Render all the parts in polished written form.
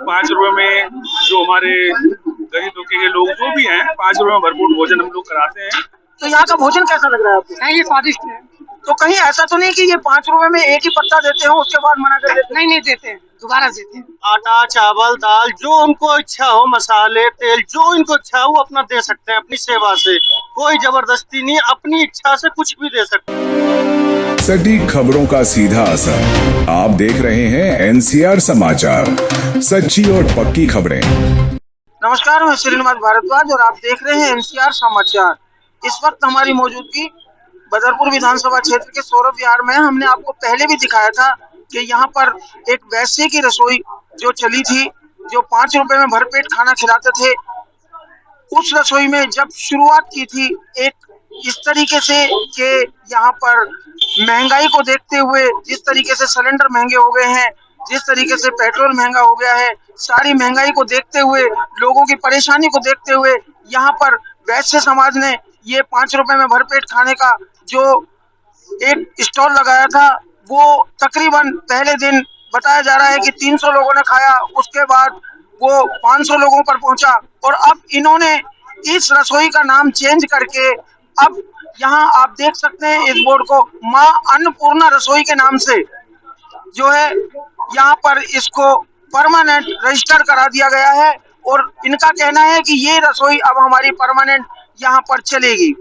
5 रुपए में जो हमारे गरीब तबके के लोग जो भी हैं 5 रुपए में भरपूर भोजन हम लोग कराते हैं। तो यहाँ का भोजन कैसा लग रहा है आपको? नहीं, ये स्वादिष्ट है। तो कहीं ऐसा तो नहीं कि ये 5 रुपए में एक ही पत्ता देते हो उसके बाद मना कर देते? नहीं देते हैं, दोबारा देते हैं। आटा, चावल, दाल जो उनको इच्छा हो, मसाले, तेल जो इनको इच्छा हो वो अपना दे सकते हैं अपनी सेवा से। कोई जबरदस्ती नहीं, अपनी इच्छा से कुछ भी दे सकते हैं। सटीक खबरों का सीधा असर। आप देख रहे हैं एनसीआर समाचार, सच्ची और पक्की खबरें। नमस्कार, मैं श्रीनिवास भारद्वाज और आप देख रहे हैं एनसीआर समाचार। इस वक्त हमारी मौजूदगी बदरपुर विधानसभा क्षेत्र के सौरभ विहार में। हमने आपको पहले भी दिखाया था कि यहाँ पर एक वैश्य की रसोई जो चली थी, जो 5 रुपए में भरपेट खाना खिलाते थे, उस रसोई में जब शुरुआत की थी एक इस तरीके से कि यहाँ पर महंगाई को देखते हुए, जिस तरीके से सिलेंडर महंगे हो गए हैं, जिस तरीके से पेट्रोल महंगा हो गया है, सारी महंगाई को देखते हुए, लोगों की परेशानी को देखते हुए यहाँ पर वैश्य समाज ने ये 5 रुपए में भरपेट खाने का जो एक स्टॉल लगाया था, वो तकरीबन पहले दिन बताया जा रहा है कि 300 लोगों ने खाया, उसके बाद वो 500 लोगों पर पहुंचा और अब इन्होंने इस रसोई का नाम चेंज करके अब यहाँ आप देख सकते हैं इस बोर्ड को माँ अन्नपूर्णा रसोई के नाम से जो है यहाँ पर इसको परमानेंट रजिस्टर करा दिया गया है और इनका कहना है कि ये रसोई अब हमारी परमानेंट यहाँ पर चलेगी।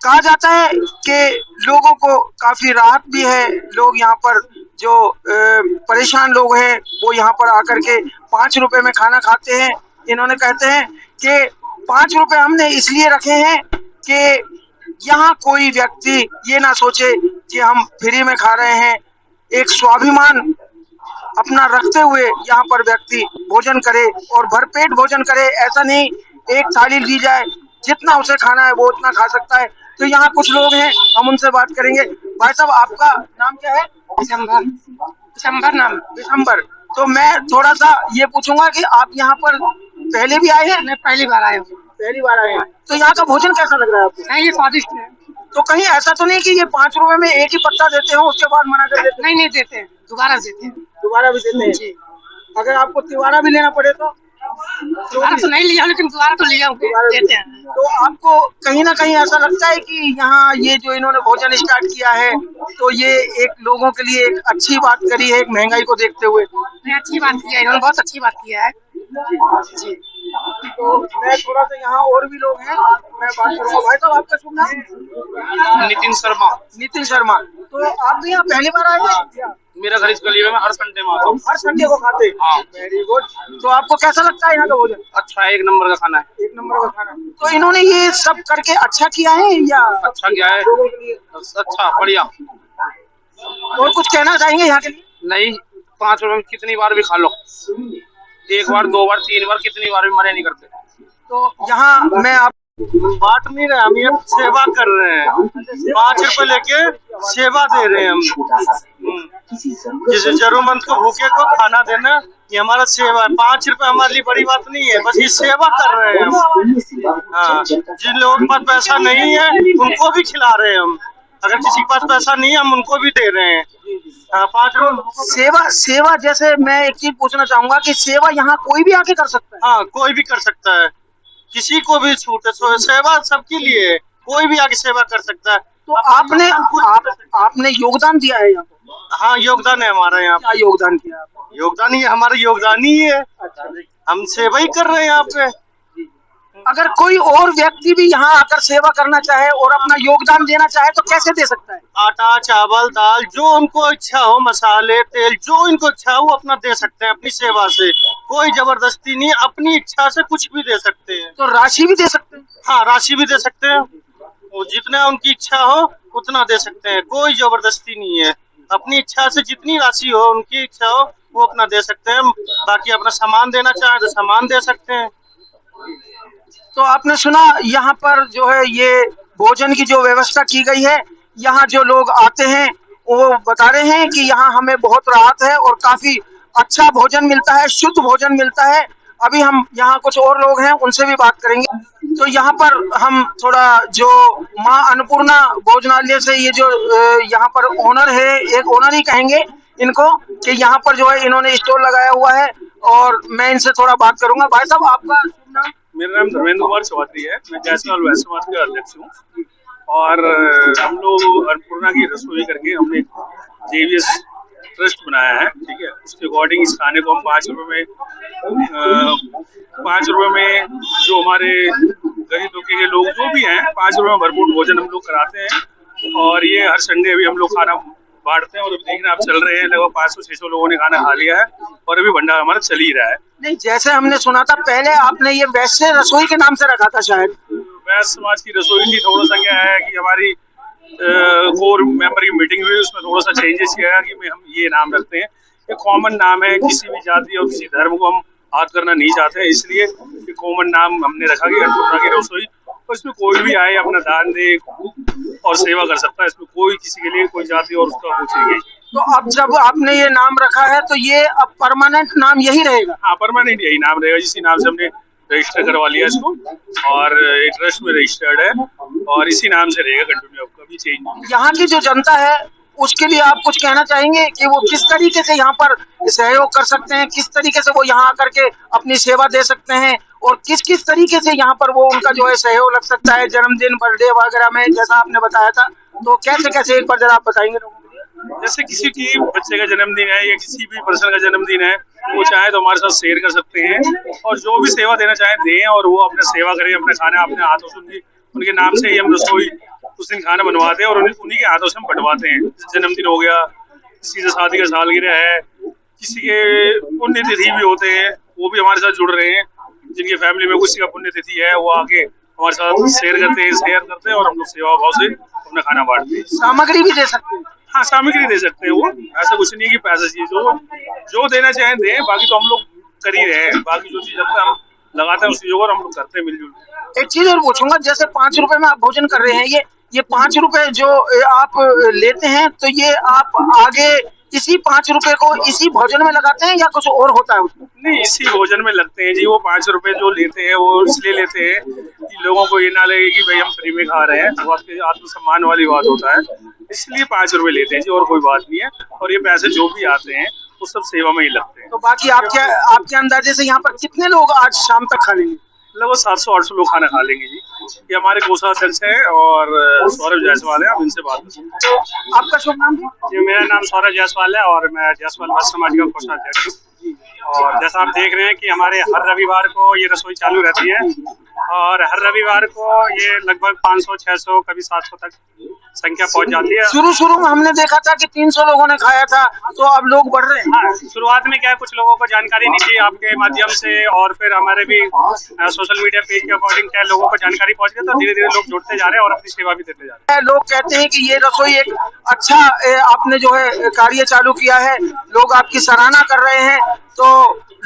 कहा जाता है कि लोगों को काफी राहत भी है। लोग यहाँ पर जो परेशान लोग हैं वो यहाँ पर आकर के 5 रुपए में खाना खाते हैं। इन्होंने कहते हैं कि 5 रुपए हमने इसलिए रखे हैं कि यहाँ कोई व्यक्ति ये ना सोचे कि हम फ्री में खा रहे हैं। एक स्वाभिमान अपना रखते हुए यहाँ पर व्यक्ति भोजन करे और भरपेट भोजन करे। ऐसा नहीं एक थाली दी जाए, जितना उसे खाना है वो उतना खा सकता है। तो यहाँ कुछ लोग हैं, हम उनसे बात करेंगे। भाई साहब, आपका नाम क्या है? दिसंबर नाम। दिसंबर। तो मैं थोड़ा सा ये पूछूंगा कि आप यहाँ पर पहले भी आए हैं? मैं पहली बार आया हूँ। पहली बार आए हैं। तो यहाँ का भोजन कैसा लग रहा है आपको? नहीं, ये स्वादिष्ट है। तो कहीं ऐसा तो नहीं कि ये 5 रुपए में एक ही पत्ता देते हो उसके बाद मना कर देते? नहीं देते हैं, दोबारा देते हैं। दोबारा भी देते हैं जी। अगर आपको तिवारा भी लेना पड़े तो? दोबारा तो नहीं लिया, लेकिन दोबारा तो लिया देते हैं। तो आपको कहीं ना कहीं ऐसा लगता है कि यहाँ ये जो इन्होंने भोजन स्टार्ट किया है तो ये एक लोगों के लिए एक अच्छी बात करी है, एक महंगाई को देखते हुए? अच्छी बात किया है इन्होंने, बहुत अच्छी बात किया है जी। तो मैं थोड़ा सा यहाँ और भी लोग हैं, मैं बात करूँगा। भाई साहब, आपका शुभ नाम? नितिन शर्मा। नितिन शर्मा। तो आप भी यहाँ पहली बार आए हैं? मेरा घर इस गली में, मैं हर संडे में आता हूँ। हर संडे को खाते? हाँ। Very good. तो आपको कैसा लगता है यहाँ का भोजन? अच्छा है, 1 नंबर का खाना है। 1 नंबर का खाना। तो इन्होंने ये सब करके अच्छा किया है या? अच्छा किया है, लोगों के लिए अच्छा बढ़िया। और कुछ कहना चाहेंगे यहाँ के लिए? नहीं, 5 रुपए में कितनी बार भी खा लो, 1 बार 2 बार 3 बार कितनी बार भी मना नहीं करते। तो यहाँ मैं आप बांट नहीं रहे, हम ये सेवा कर रहे हैं। 5 रुपए लेके सेवा दे रहे हैं हम। जिसे जरूरतमंद को, भूखे को खाना देना, ये हमारा सेवा है। 5 रुपए हमारे लिए बड़ी बात नहीं है, बस ये सेवा कर रहे हैं हम। हाँ, जिन लोगों के पास पैसा नहीं है उनको भी खिला रहे हैं हम। अगर किसी के पास पैसा नहीं है हम उनको भी दे रहे हैं। 5 रुपए सेवा जैसे मैं एक चीज पूछना चाहूंगा कि सेवा यहाँ कोई भी आके कर सकता है? हाँ, कोई भी कर सकता है, किसी को भी छूट है। सेवा सबके लिए है, कोई भी आके सेवा कर सकता है। तो आपने योगदान दिया है यहाँ पर? हाँ, योगदान है हमारा यहाँ। क्या योगदान किया आपने? योगदान ही हमारा योगदान ही है। हम सेवा ही कर रहे हैं यहाँ पे। अगर कोई और व्यक्ति भी यहाँ आकर सेवा करना चाहे और अपना योगदान देना चाहे तो कैसे दे सकता है? आटा, चावल, दाल जो उनको इच्छा हो, मसाले, तेल जो इनको इच्छा हो वो अपना दे सकते हैं अपनी सेवा से। कोई जबरदस्ती नहीं, अपनी इच्छा से कुछ भी दे सकते हैं। तो राशि भी दे सकते हैं? हाँ, राशि भी दे सकते हैं। वो जितना उनकी इच्छा हो उतना दे सकते हैं, कोई जबरदस्ती नहीं है। अपनी इच्छा से जितनी राशि हो, उनकी इच्छा हो वो अपना दे सकते हैं। बाकी अपना सामान देना चाहे तो सामान दे सकते हैं। तो आपने सुना यहाँ पर जो है ये भोजन की जो व्यवस्था की गई है, यहाँ जो लोग आते हैं वो बता रहे हैं कि यहाँ हमें बहुत राहत है और काफी अच्छा भोजन मिलता है, शुद्ध भोजन मिलता है। अभी हम यहाँ कुछ और लोग हैं उनसे भी बात करेंगे। तो यहाँ पर हम थोड़ा जो माँ अन्नपूर्णा भोजनालय से ये जो यहाँ पर ओनर है, एक ओनर ही कहेंगे इनको कि यहाँ पर जो है इन्होंने स्टॉल लगाया हुआ है और मैं इनसे थोड़ा बात करूंगा। भाई साहब, आपका शुभ नाम? मेरा नाम धर्मेंद्र कुमार चौधरी है। मैं जायसवाल वैश्य समाज के अध्यक्ष हूँ और हम लोग अन्नपूर्णा की रसोई करके हमने JVS ट्रस्ट बनाया है, ठीक है। उसके अकॉर्डिंग इस खाने को हम 5 रुपए में जो हमारे गरीब तबके के लोग जो भी हैं 5 रुपए में भरपूर भोजन हम लोग कराते हैं और ये हर संडे अभी हम लोग खाना बांटते हैं और देख रहे आप चल रहे हैं, लगभग 500-600 लोगों ने खाना खा लिया है और अभी भंडारा हमारा चल ही रहा है। नहीं, जैसे हमने सुना था पहले आपने ये वैश्य रसोई के नाम से रखा था शायद। वैश्य समाज की रसोई थी, थोड़ा सा क्या है कि हमारी कोर मेंबर की मीटिंग हुई, उसमें थोड़ा सा चेंजेस किया कि हम ये नाम रखते हैं। ये कॉमन नाम है, किसी भी जाति और किसी धर्म को हम हाथ करना नहीं चाहते हैं, इसलिए ये कॉमन नाम हमने रखा कि अन्नपूर्णा की रसोई। तो इसमें कोई भी आए अपना दान दे और सेवा कर सकता है, इसमें कोई किसी के लिए कोई जाति और उसका कुछ नहीं है। तो अब जब आपने ये नाम रखा है तो ये अब परमानेंट नाम यही रहेगा? हाँ, परमानेंट यही नाम रहेगा। इसी नाम से हमने रजिस्टर करवा लिया इसको और एक ट्रस्ट में रजिस्टर्ड है और इसी नाम से रहेगा कंटिन्यू, अब कभी चेंज नहीं। यहाँ की जो जनता है उसके लिए आप कुछ कहना चाहेंगे कि वो किस तरीके से यहाँ पर सहयोग कर सकते हैं, किस तरीके से वो यहाँ आकर के अपनी सेवा दे सकते हैं और किस किस तरीके से यहाँ पर वो उनका जो है सहयोग लग सकता है जन्मदिन, बर्थडे वगैरह में, जैसा आपने बताया था, तो कैसे कैसे एक बार जरा आप बताएंगे लोगों के लिए? जैसे किसी की बच्चे का जन्मदिन है या किसी भी पर्सन का जन्मदिन है, वो चाहे तो हमारे साथ शेयर कर सकते हैं और जो भी सेवा देना चाहे दें और वो अपने सेवा करें, अपने खाना अपने हाथों से उनके नाम से ही हम रसोई उस दिन खाना बनवाते हैं और उन्हीं के हाथों से हम बंटवाते हैं। जन्मदिन हो गया, किसी से शादी का सालगिरह है, किसी के पुण्यतिथि भी होते हैं, वो भी हमारे साथ जुड़ रहे हैं। जिनकी फैमिली में किसी का पुण्यतिथि है वो आके हमारे साथ शेयर करते हैं और हम लोग सेवा भाव से अपना खाना बांटते हैं। सामग्री भी दे सकते हैं? हाँ, सामग्री दे सकते हैं। वो ऐसा कुछ नहीं कि पैसा चाहिए, जो देना चाहें दें, बाकी तो हम लोग कर ही रहे हैं। बाकी जो चीज हम लगाते हैं उस चीजों को हम लोग करते हैं मिलजुल। एक चीज और पूछूंगा, जैसे 5 रुपए में आप भोजन कर रहे हैं, ये 5 रुपए जो आप लेते हैं तो ये आप आगे इसी 5 रुपए को इसी भोजन में लगाते हैं या कुछ और होता है उसमें? नहीं, इसी भोजन में लगते हैं जी। वो 5 रुपए जो लेते हैं वो इसलिए लेते हैं कि लोगों को ये ना लगे कि भाई हम फ्री में खा रहे हैं, तो आपके आत्मसम्मान वाली बात होता है, इसलिए 5 रुपए लेते हैं जी, और कोई बात नहीं है। और ये पैसे जो भी आते हैं वो सब सेवा में ही लगते हैं। तो बाकी आपके अंदाजे से यहाँ पर कितने लोग आज शाम तक खा लेंगे? लगभग 700-800 लोग खाना खा लेंगे जी। ये हमारे कोषाध्यक्ष हैं और सौरभ जायसवाल है, आप इनसे बात कर सकते हैं। आपका शुभ नाम? जी, मेरा नाम सौरभ जायसवाल है और मैं जायसवाल वैश्य समाज का कोषाध्यक्ष हूँ। और जैसा आप देख रहे हैं कि हमारे हर रविवार को ये रसोई चालू रहती है और हर रविवार को ये लगभग 500-600 कभी 700 तक संख्या पहुंच जाती है। शुरू में हमने देखा था कि 300 लोगों ने खाया था, तो अब लोग बढ़ रहे हैं। हाँ, शुरुआत में क्या है, कुछ लोगों को जानकारी नहीं थी आपके माध्यम से और फिर हमारे भी सोशल मीडिया पेज के अकॉर्डिंग क्या लोगों को जानकारी पहुंच गई, तो धीरे धीरे लोग जुड़ते जा रहे हैं और अपनी सेवा भी देते जा रहे हैं। लोग कहते हैं कि ये रसोई एक अच्छा आपने जो है कार्य चालू किया है, लोग आपकी सराहना कर रहे हैं, तो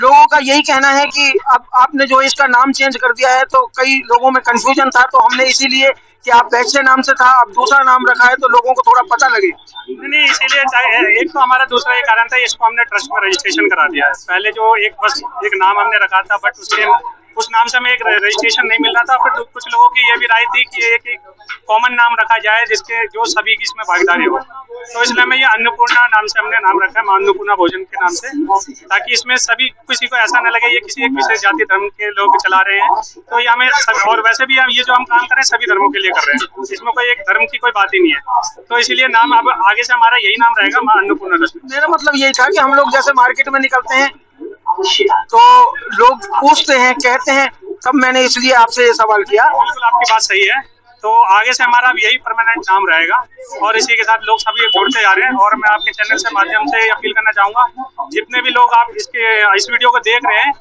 लोगों का यही कहना है कि अब आपने जो इसका नाम चेंज कर दिया है, तो कई लोगों में कंफ्यूजन था, तो हमने इसीलिए कि आप वैश्य नाम से था अब दूसरा नाम रखा है तो लोगों को थोड़ा पता लगे। नहीं, इसीलिए एक तो हमारा दूसरा ये कारण था, इसको हमने ट्रस्ट में रजिस्ट्रेशन करा दिया है। पहले जो बस एक नाम हमने रखा था, बट उस नाम से हमें एक रजिस्ट्रेशन नहीं मिल रहा था। फिर कुछ लोगों की ये भी राय थी कि एक कॉमन नाम रखा जाए जिसके जो सभी की इसमें भागीदारी हो, तो इसलिए हमें ये अन्नपूर्णा नाम से हमने नाम रखा है, मां अन्नपूर्णा भोजन के नाम से, ताकि इसमें सभी किसी को ऐसा न लगे ये किसी एक विशेष जाति धर्म के लोग चला रहे हैं। तो ये हमें और वैसे भी हम ये जो हम काम कर रहे हैं सभी धर्मों के लिए कर रहे हैं, इसमें कोई एक धर्म की कोई बात ही नहीं है। तो इसीलिए नाम अब आगे से हमारा यही नाम रहेगा, मां अन्नपूर्णा रसोई। मेरा मतलब यही था कि हम लोग जैसे मार्केट में निकलते हैं तो लोग पूछते हैं, कहते हैं, तब मैंने इसलिए आपसे ये सवाल किया। बिल्कुल आपकी बात सही है, तो आगे से हमारा यही परमानेंट नाम रहेगा और इसी के साथ लोग सभी जुड़ते जा रहे हैं। और मैं आपके चैनल से माध्यम से अपील करना चाहूंगा, जितने भी लोग आप इस वीडियो को देख रहे हैं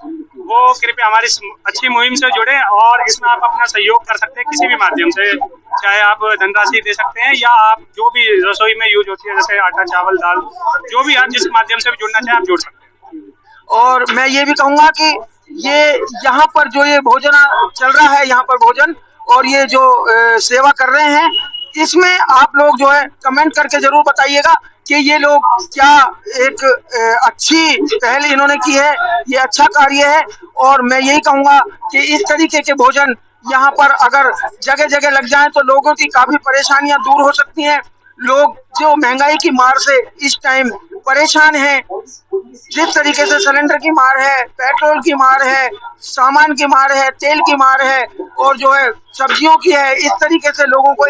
वो कृपया हमारी अच्छी मुहिम से जुड़े और इसमें आप अपना सहयोग कर सकते हैं किसी भी माध्यम से, चाहे आप धनराशि दे सकते हैं या आप जो भी रसोई में यूज होती है जैसे आटा, चावल, दाल, जो भी आप जिस माध्यम से भी जुड़ना चाहें आप जुड़ सकते हैं। और मैं ये भी कहूंगा कि ये यहाँ पर जो ये भोजन चल रहा है, यहाँ पर भोजन और ये जो सेवा कर रहे हैं, इसमें आप लोग जो है कमेंट करके जरूर बताइएगा कि ये लोग क्या एक अच्छी पहल इन्होंने की है, ये अच्छा कार्य है। और मैं यही कहूंगा कि इस तरीके के भोजन यहाँ पर अगर जगह जगह लग जाएं तो लोगों की काफी परेशानियां दूर हो सकती हैं, लोग जो महंगाई की मार से इस टाइम परेशान हैं, जिस तरीके से सिलेंडर की मार है, पेट्रोल की मार है, सामान की मार है, तेल की मार है और जो है सब्जियों की है, इस तरीके से लोगों को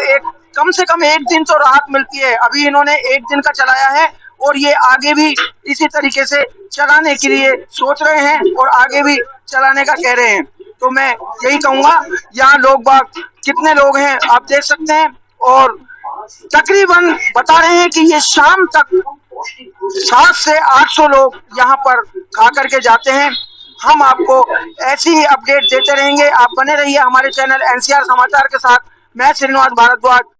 कम से कम एक दिन तो राहत मिलती है। अभी इन्होंने एक दिन का चलाया है और ये आगे भी इसी तरीके से चलाने के लिए सोच रहे हैं और आगे भी चलाने का कह रहे हैं। तो मैं यही कहूंगा, यहाँ लोग बाग कितने लोग हैं आप देख सकते हैं और तकरीबन बता रहे हैं कि ये शाम तक 700 से 800 लोग यहाँ पर खा करके जाते हैं। हम आपको ऐसी ही अपडेट देते रहेंगे। आप बने रहिए हमारे चैनल एनसीआर समाचार के साथ। मैं श्रीनिवास भारद्वाज।